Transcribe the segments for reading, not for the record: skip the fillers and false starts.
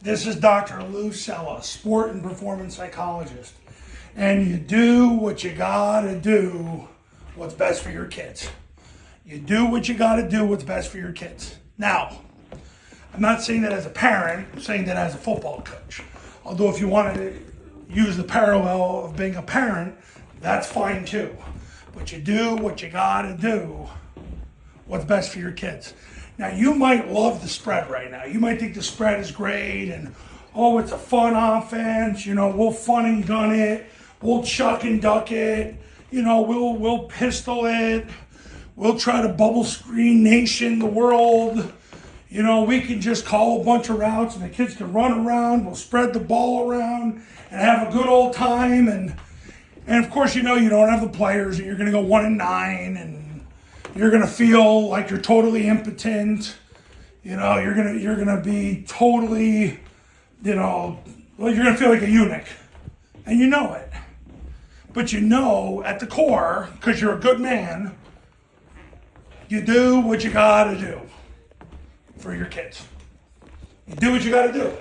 This is Dr. Lou Sella, sport and performance psychologist. And you do what you gotta do what's best for your kids. You do what you gotta do what's best for your kids. Now, I'm not saying that as a parent, I'm saying that as a football coach. Although if you want to use the parallel of being a parent, that's fine too. But you do what you gotta do what's best for your kids. Now, you might love the spread right now. You might think the spread is great and, oh, it's a fun offense. You know, we'll fun and gun it. We'll chuck and duck it. You know, we'll pistol it. We'll try to bubble screen nation the world. You know, we can just call a bunch of routes and the kids can run around. We'll spread the ball around and have a good old time. And of course, you know, you don't have the players and you're going to go 1-9 and you're going to feel like you're totally impotent. You know, you're going to be totally, you know, well, you're going to feel like a eunuch. And you know it. But you know at the core, because you're a good man, you do what you got to do for your kids. You do what you got to do.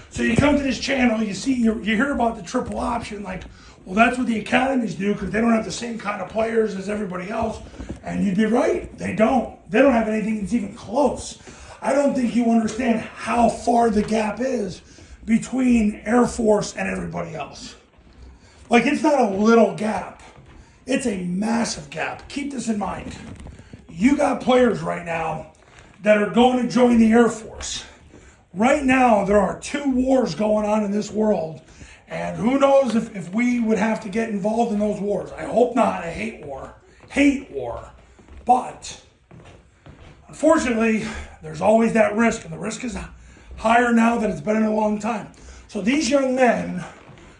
So you come to this channel, you see, you hear about the triple option, like, well, that's what the academies do because they don't have the same kind of players as everybody else. And you'd be right. They don't. They don't have anything that's even close. I don't think you understand how far the gap is between Air Force and everybody else. Like, it's not a little gap. It's a massive gap. Keep this in mind. You got players right now that are going to join the Air Force. Right now, there are 2 wars going on in this world. And who knows if we would have to get involved in those wars. I hope not. I hate war. Hate war. But, unfortunately, there's always that risk. And the risk is higher now than it's been in a long time. So these young men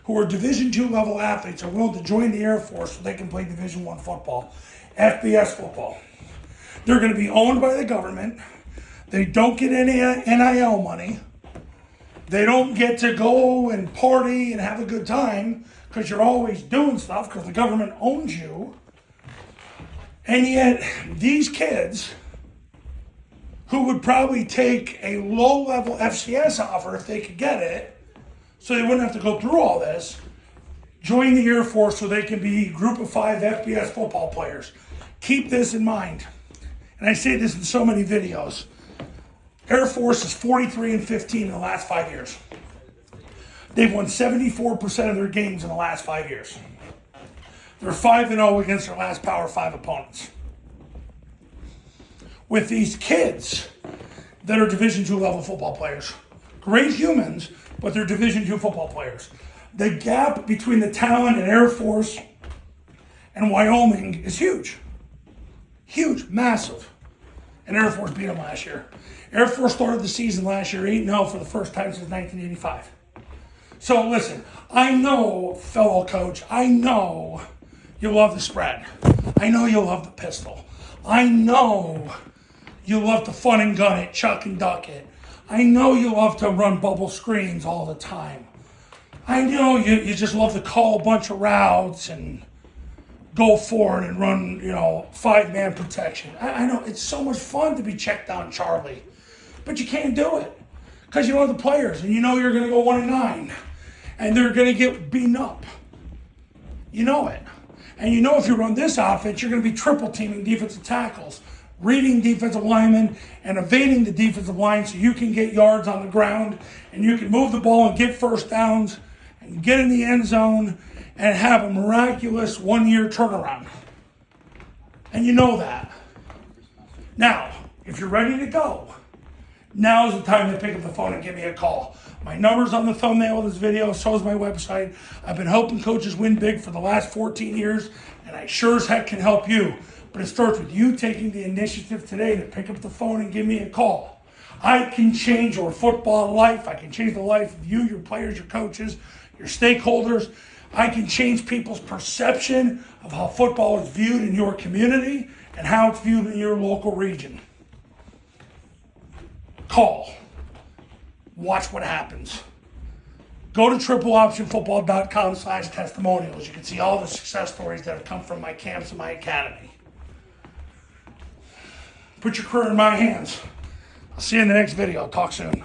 who are Division II level athletes are willing to join the Air Force so they can play Division I football, FBS football. They're going to be owned by the government. They don't get any NIL money. They don't get to go and party and have a good time because you're always doing stuff because the government owns you. And yet, these kids who would probably take a low-level FCS offer if they could get it, so they wouldn't have to go through all this, join the Air Force so they can be Group of 5 FBS football players. Keep this in mind. And I say this in so many videos. Air Force is 43-15 in the last 5 years. They've won 74% of their games in the last 5 years. They're 5-0 against their last Power 5 opponents. With these kids that are Division II level football players, great humans, but they're Division II football players. The gap between the talent in Air Force and Wyoming is huge. Huge, massive. And Air Force beat them last year. Air Force started the season last year 8-0 for the first time since 1985. So listen, I know, fellow coach, I know you love the spread. I know you love the pistol. I know you love to fun and gun it, chuck and duck it. I know you love to run bubble screens all the time. I know you just love to call a bunch of routes and go forward and run, you know, 5-man protection. I know it's so much fun to be checked down Charlie, but you can't do it because you know the players and you know you're going to go 1-9 and they're going to get beaten up. You know it. And you know if you run this offense, you're going to be triple teaming defensive tackles, reading defensive linemen and evading the defensive line so you can get yards on the ground and you can move the ball and get first downs and get in the end zone and have a miraculous 1-year turnaround. And you know that. Now, if you're ready to go, now's the time to pick up the phone and give me a call. My number's on the thumbnail of this video, so is my website. I've been helping coaches win big for the last 14 years, and I sure as heck can help you. But it starts with you taking the initiative today to pick up the phone and give me a call. I can change your football life. I can change the life of you, your players, your coaches, your stakeholders. I can change people's perception of how football is viewed in your community and how it's viewed in your local region. Call. Watch what happens. Go to tripleoptionfootball.com/testimonials. You can see all the success stories that have come from my camps and my academy. Put your career in my hands. I'll see you in the next video. Talk soon.